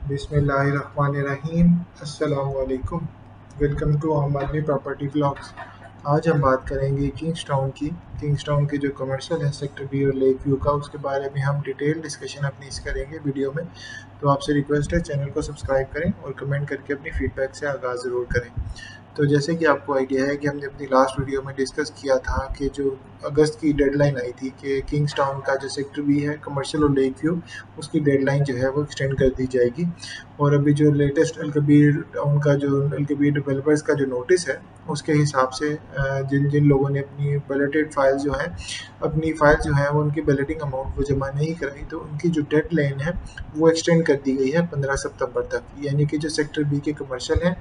बिस्मिल्लाहिर्रहमानिर्रहीम। अस्सलामुअलैकुम। Welcome to आम आदमी प्रॉपर्टी ब्लॉग्स। आज हम बात करेंगे किंग्सटाउन की जो कमर्शियल है सेक्टर बी और लेक व्यू का, उसके बारे में हम डिटेल डिस्कशन अपनी इस करेंगे वीडियो में। तो आपसे रिक्वेस्ट है चैनल को सब्सक्राइब करें और कमेंट करके अपनी फीडबैक से आगाज़ ज़रूर करें। तो जैसे कि आपको आइडिया है कि हमने अपनी लास्ट वीडियो में डिस्कस किया था कि जो अगस्त की डेडलाइन आई थी कि किंग्सटाउन का जो सेक्टर बी है कमर्शियल और लेक व्यू, उसकी डेडलाइन जो है वो एक्सटेंड कर दी जाएगी। और अभी जो लेटेस्ट अलकबीर टाउन का जो अलकबीर डेवलपर्स का जो नोटिस है, उसके हिसाब से जिन जिन लोगों ने अपनी बैलेटेड फाइल जो है अपनी फाइल जो है वो उनकी बैलेटिंग अमाउंट वो जमा नहीं कराई, तो उनकी जो डेडलाइन है वो एक्सटेंड कर दी गई है 15 सितंबर तक। यानी कि जो सेक्टर बी के कमर्शियल हैं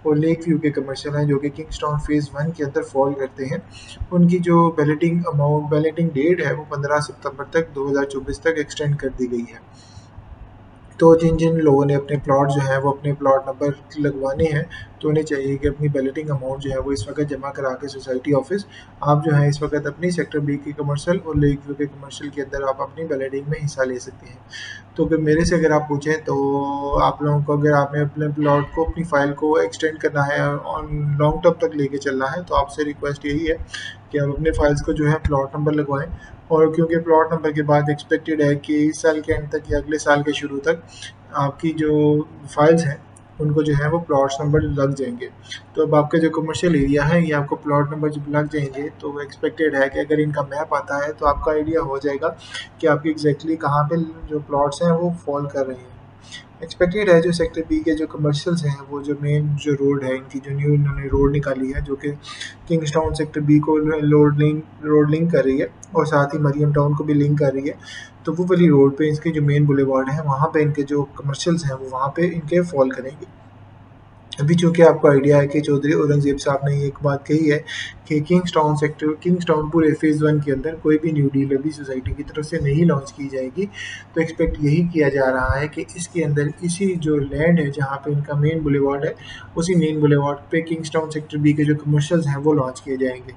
और लेक व्यू के कमर्शियल हैं जो कि किंग्सटाउन फेज़ 1 के अंदर फॉल करते हैं, उनकी जो बैलेटिंग डेट है वो 15 सितंबर तक 2024 तक एक्सटेंड कर दी गई है। तो जिन जिन लोगों ने अपने प्लॉट जो है वो अपने प्लॉट नंबर लगवाने हैं, तो उन्हें चाहिए कि अपनी बैलेटिंग अमाउंट जो है वो इस वक्त जमा करा के सोसाइटी ऑफिस आप जो है इस वक्त अपनी सेक्टर बी की कमर्शियल और लेक व्यू के कमर्शियल के अंदर आप अपनी बैलेटिंग में हिस्सा ले सकते हैं। तो अगर मेरे से अगर आप पूछें तो आप लोगों को, अगर आपने अपने प्लॉट को अपनी फ़ाइल को एक्सटेंड करना है और लॉन्ग टर्म तक लेके चलना है, तो आपसे रिक्वेस्ट यही है कि आप अपने फाइल्स को जो है प्लॉट नंबर लगवाएं। और क्योंकि प्लॉट नंबर के बाद एक्सपेक्टेड है कि इस साल के एंड तक या अगले साल के शुरू तक आपकी जो फाइल्स हैं उनको जो है वो प्लॉट्स नंबर लग जाएंगे। तो अब आपका जो कमर्शियल एरिया है ये आपको प्लॉट नंबर जब लग जाएंगे तो एक्सपेक्टेड है कि अगर इनका मैप आता है तो आपका आइडिया हो जाएगा कि आपकी एग्जैक्टली कहाँ पे जो प्लॉट्स हैं वो फॉल कर रहे हैं। एक्सपेक्टेड है जो सेक्टर बी के जो कमर्शियल्स हैं वो जो मेन जो रोड है, इनकी जो न्यू इन्होंने रोड निकाली है जो कि किंग्सटाउन सेक्टर बी को रोड लिंक कर रही है और साथ ही मरियम टाउन को भी लिंक कर रही है। तो वो वाली रोड पे इसके जो मेन बुलेवार्ड है वहाँ पे इनके जो कमर्शियल्स हैं वो वहाँ पे इनके फॉल करेंगे। अभी चूँकि आपको आइडिया है कि चौधरी औरंगज़ेब साहब ने ये एक बात कही है कि किंग्सटाउन पूरे फ़ेज़ 1 के अंदर कोई भी न्यू डील अभी सोसाइटी की तरफ से नहीं लॉन्च की जाएगी। तो एक्सपेक्ट यही किया जा रहा है कि इसके अंदर इसी जो लैंड है जहाँ पे इनका मेन बुलेवार्ड है, उसी मेन बुलेवार्ड पे किंग्सटाउन सेक्टर बी के जो कमर्शियल्स हैं वो लॉन्च किए जाएंगे।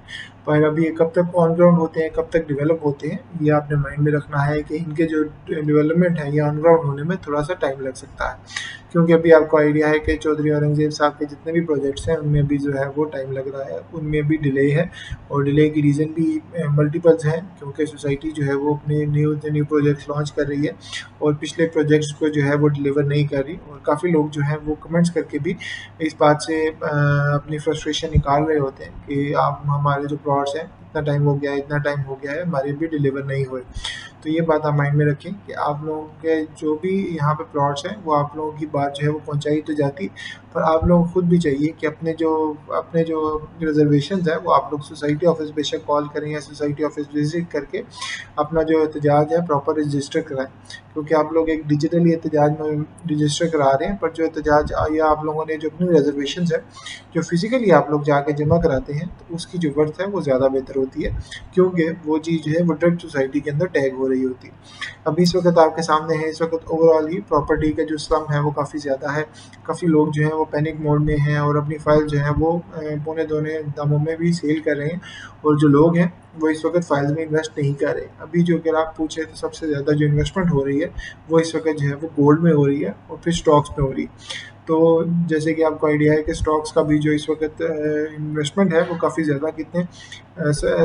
पर अभी ये कब तक ऑन ग्राउंड होते हैं, कब तक डेवलप होते हैं, ये आपने माइंड में रखना है कि इनके जो डेवलपमेंट है ये ऑन ग्राउंड होने में थोड़ा सा टाइम लग सकता है। क्योंकि अभी आपको आइडिया है कि चौधरी औरंगज़ेब साहब के जितने भी प्रोजेक्ट्स हैं उनमें भी जो है वो टाइम लग रहा है, उनमें भी डिले है। और डिले की रीज़न भी मल्टीपल्स हैं, क्योंकि सोसाइटी जो है वो अपने न्यू प्रोजेक्ट्स लॉन्च कर रही है और पिछले प्रोजेक्ट्स को जो है वो डिलीवर नहीं कर रही। और काफ़ी लोग जो हैं वो कमेंट्स करके भी इस बात से अपनी फ्रस्ट्रेशन निकाल रहे होते हैं कि आप हमारे जो प्लॉट्स हैं इतना टाइम हो गया है, इतना टाइम हो गया है, हमारे भी डिलीवर नहीं हुए। तो ये बात आप माइंड में रखें कि आप लोगों के जो भी यहाँ पे प्लॉट्स हैं वो आप लोगों की बात जो है वो पहुँचाई तो जाती, पर आप लोगों को खुद भी चाहिए कि अपने जो रिजर्वेशंस है वो आप लोग सोसाइटी ऑफिस बेशक कॉल करें या सोसाइटी ऑफिस विजिट करके अपना जो एहतजाज है प्रॉपर रजिस्टर कराएं। क्योंकि आप लोग एक डिजिटली एहतजाज में रजिस्टर करा रहे हैं, पर जो एहतजाज या आप लोगों ने जो अपनी रिजर्वेशंस है जो फिजिकली आप लोग जाके जमा कराते हैं, तो उसकी जो वर्थ है वो ज़्यादा बेहतर होती है, क्योंकि वो चीज़ जो है वो डायरेक्ट सोसाइटी के अंदर टैग हो रही होती है। अभी इस वक्त आपके सामने है, इस वक्त ओवरऑल ही प्रॉपर्टी का जो स्लम है वो काफ़ी ज़्यादा है। काफ़ी लोग जो हैं वो पैनिक मोड में हैं और अपनी फाइल जो है वो पौने दोने दामों में भी सेल कर रहे हैं। और जो लोग हैं वो इस वक्त फाइल्स में इन्वेस्ट नहीं कर रहे। अभी जो अगर आप पूछे तो सबसे ज़्यादा जो इन्वेस्टमेंट हो रही है वो इस वक्त जो है वो गोल्ड में हो रही है और फिर स्टॉक्स में हो रही है। तो जैसे कि आपको आइडिया है कि स्टॉक्स का भी जो इस वक्त इन्वेस्टमेंट है वो काफ़ी ज़्यादा, कितने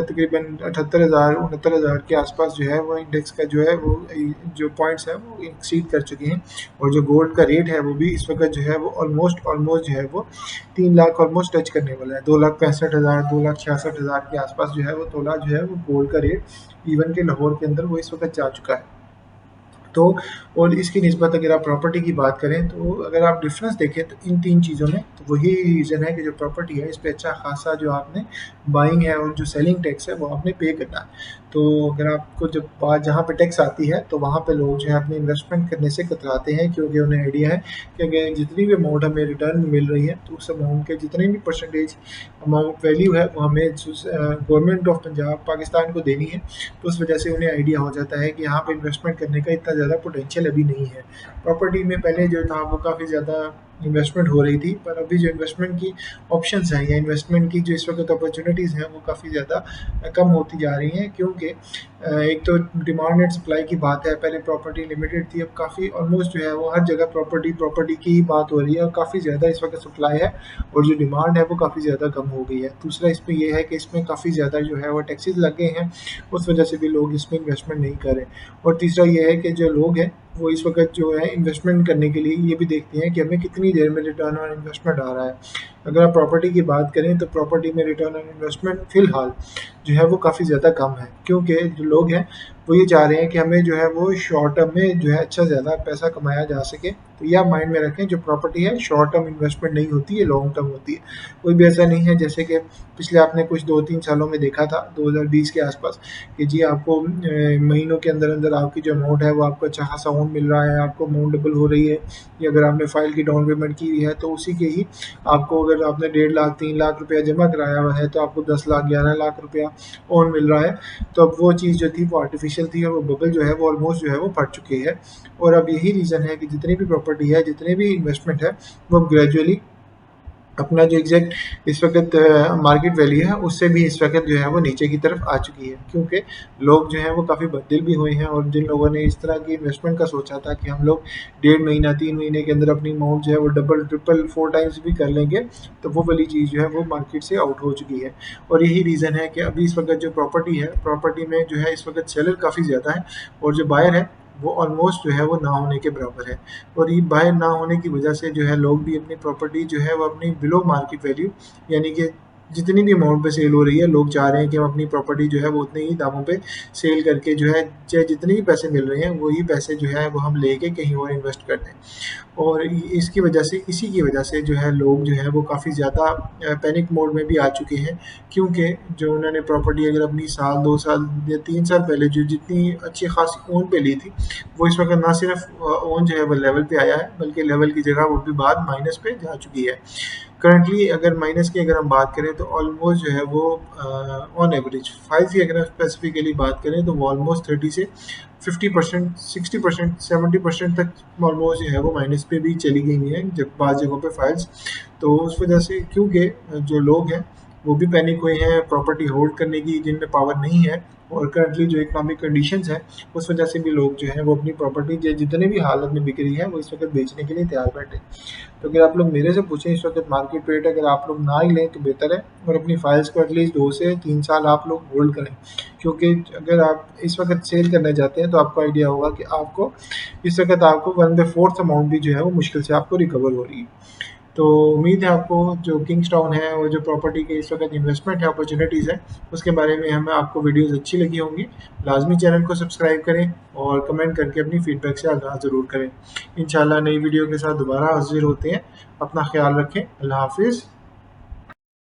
तकरीबन 78,000 69,000 के आसपास जो है वो इंडेक्स का जो है वो जो पॉइंट्स है वो एक्सीड कर चुके हैं। और जो गोल्ड का रेट है वो भी इस वक्त जो है वो ऑलमोस्ट जो है वो 3 लाख ऑलमोस्ट टच करने वाला है। 2,65,000 2,66,000 के आसपास जो है वो तोला जो है वो गोल्ड का रेट इवन के लाहौर के अंदर वो इस वक्त जा चुका है। तो और इसकी निस्बत अगर आप प्रॉपर्टी की बात करें तो अगर आप डिफरेंस देखें तो इन तीन चीज़ों में, तो वही रीज़न है कि जो प्रॉपर्टी है इस पे अच्छा खासा जो आपने बाइंग है और जो सेलिंग टैक्स है वो आपने पे करना है। तो अगर आपको जब बात जहाँ पे टैक्स आती है तो वहाँ पे लोग जो है अपने इन्वेस्टमेंट करने से कतराते हैं, क्योंकि उन्हें आइडिया है कि अगर जितनी भी अमाउंट हमें रिटर्न मिल रही है तो उस अमाउंट के जितनी भी परसेंटेज अमाउंट वैल्यू है वो हमें गवर्नमेंट ऑफ पंजाब पाकिस्तान को देनी है। तो उस वजह से उन्हें आइडिया हो जाता है कि यहाँ पे इन्वेस्टमेंट करने का इतना ज़्यादा पोटेंशियल अभी नहीं है। प्रॉपर्टी में पहले जो था वो काफ़ी ज़्यादा इन्वेस्टमेंट हो रही थी, पर अभी जो इन्वेस्टमेंट की ऑप्शंस हैं या इन्वेस्टमेंट की जो इस वक्त अपॉर्चुनिटीज़ हैं वो काफ़ी ज़्यादा कम होती जा रही हैं, क्योंकि एक तो डिमांड एंड सप्लाई की बात है। पहले प्रॉपर्टी लिमिटेड थी, अब काफ़ी ऑलमोस्ट जो है वो हर जगह प्रॉपर्टी प्रॉपर्टी की ही बात हो रही है और काफ़ी ज़्यादा इस वक्त सप्लाई है और जो डिमांड है वो काफ़ी ज़्यादा कम हो गई है। दूसरा इसमें ये है कि इसमें काफ़ी ज़्यादा जो है वो टैक्सेस लग गए हैं, उस वजह से भी लोग इसमें इन्वेस्टमेंट नहीं कर रहे। और तीसरा ये है कि जो लोग हैं वो इस वक्त जो है इन्वेस्टमेंट करने के लिए ये भी देखते हैं कि हमें कितनी देर में रिटर्न ऑन इन्वेस्टमेंट आ रहा है। अगर आप प्रॉपर्टी की बात करें तो प्रॉपर्टी में रिटर्न ऑन इन्वेस्टमेंट फ़िलहाल जो है वो काफ़ी ज़्यादा कम है, क्योंकि जो लोग हैं वो ये चाह रहे हैं कि हमें जो है वो शॉर्ट टर्म में जो है अच्छा ज़्यादा पैसा कमाया जा सके। तो ये आप माइंड में रखें, जो प्रॉपर्टी है शॉर्ट टर्म इन्वेस्टमेंट नहीं होती है, लॉन्ग टर्म होती है। कोई भी ऐसा नहीं है जैसे कि पिछले आपने कुछ 2-3 सालों में देखा था 2020 के आसपास कि जी आपको महीनों के अंदर अंदर आपकी जो अमाउंट है वो आपको अच्छा खासा अमाउंट मिल रहा है, आपको अमाउंट डबल हो रही है, या अगर आपने फाइल की डाउन पेमेंट की हुई है तो उसी के ही आपको, अगर आपने 1.5 लाख 3 लाख रुपया जमा कराया हुआ है तो आपको 10 लाख 11 लाख रुपया और मिल रहा है। तो अब वो चीज़ जो थी वो आर्टिफिशियल थी और वो बबल जो है वो ऑलमोस्ट जो है वो फट चुकी है। और अब यही रीज़न है कि जितनी भी प्रॉपर्टी है, जितने भी इन्वेस्टमेंट है, वो ग्रेजुअली अपना जो एग्जैक्ट इस वक्त मार्केट वैल्यू है उससे भी इस वक्त जो है वो नीचे की तरफ आ चुकी है, क्योंकि लोग जो हैं वो काफ़ी बददिल भी हुए हैं। और जिन लोगों ने इस तरह की इन्वेस्टमेंट का सोचा था कि हम लोग 1.5 महीना 3 महीने के अंदर अपनी अमाउंट जो है वो डबल ट्रिपल 4 टाइम्स भी कर लेंगे, तो वो वाली चीज़ जो है वो मार्केट से आउट हो चुकी है। और यही रीज़न है कि अभी इस वक्त जो प्रॉपर्टी है, प्रॉपर्टी में जो है इस वक्त सेलर काफ़ी ज़्यादा है और जो बायर है वो ऑलमोस्ट जो है वो ना होने के बराबर है। और ये बाय ना होने की वजह से जो है लोग भी अपनी प्रॉपर्टी जो है वो अपनी बिलो मार्केट वैल्यू, यानी कि जितनी भी अमाउंट पे सेल हो रही है, लोग चाह रहे हैं कि हम अपनी प्रॉपर्टी जो है वो उतने ही दामों पे सेल करके जो है, चाहे जितने भी पैसे मिल रहे हैं वही पैसे जो है वो हम लेके कहीं और इन्वेस्ट कर दें। और इसकी वजह से, इसी की वजह से जो है लोग जो है वो काफ़ी ज़्यादा पैनिक मोड में भी आ चुके हैं, क्योंकि जो उन्होंने प्रॉपर्टी अगर अपनी साल 2 साल या 3 साल पहले जो जितनी अच्छी खासी ओन पे ली थी, वो इस वक्त ना सिर्फ ओन जो है वो लेवल पे आया है, बल्कि लेवल की जगह वो भी बाद माइनस पे जा चुकी है। करंटली अगर माइनस की अगर हम बात करें तो ऑलमोस्ट जो है वो ऑन एवरेज फाइल्स की अगर हम स्पेसिफिकली बात करें तो वो ऑलमोस्ट 30 से 50%, 60%, 70% तक ऑलमोस्ट जो है वो माइनस पे भी चली गई हैं जब बाज़ जगहों पे फाइल्स। तो उस वजह से, क्योंकि जो लोग हैं वो भी पैनिक हुए हैं, प्रॉपर्टी होल्ड करने की जिनमें पावर नहीं है, और करंटली जो इकोनॉमिक कंडीशंस हैं उस वजह से भी लोग जो हैं वो अपनी प्रॉपर्टी जितने भी हालत में बिक रही है वो इस वक्त बेचने के लिए तैयार बैठे। तो अगर आप लोग मेरे से पूछें इस वक्त मार्केट रेट अगर आप लोग ना ही लें तो बेहतर है, और अपनी फाइल्स को एटलीस्ट 2 से 3 साल आप लोग होल्ड करें, क्योंकि अगर आप इस वक्त सेल करना चाहते हैं तो आपको आइडिया होगा कि आपको इस वक्त आपको 1/4 अमाउंट भी जो है वो मुश्किल से आपको रिकवर हो रही है। तो उम्मीद है आपको जो किंग्सटाउन है और जो प्रॉपर्टी के इस वक्त इन्वेस्टमेंट है, अपॉर्चुनिटीज़ है, उसके बारे में हमें आपको वीडियोस अच्छी लगी होंगी। लाजमी चैनल को सब्सक्राइब करें और कमेंट करके अपनी फीडबैक से आगाह ज़रूर करें। इंशाल्लाह नई वीडियो के साथ दोबारा हाजिर होते हैं। अपना ख्याल रखें। अल्लाह हाफिज़।